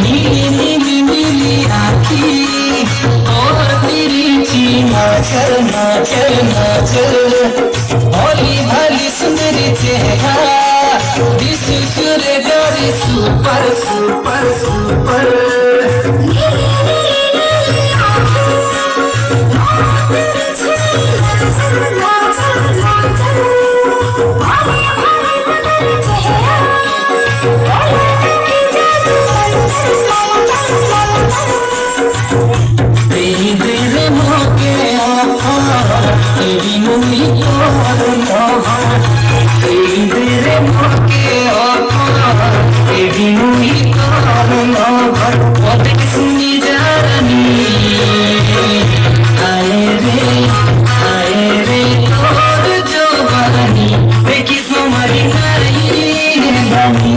नीली नीली नीली आँखी और तिरछी नाचल नाचल नाचल, भोली भाली सुंदरी चेहरा, दिस चुरे गरी सुपर सुपर सुपर। तेरी दिल मोके तेरी मुनी तेरी दिल मोके तेरी मुनी बहुत सुनी जानी आए रे और जो बनी देखी समझ नहीं बनी।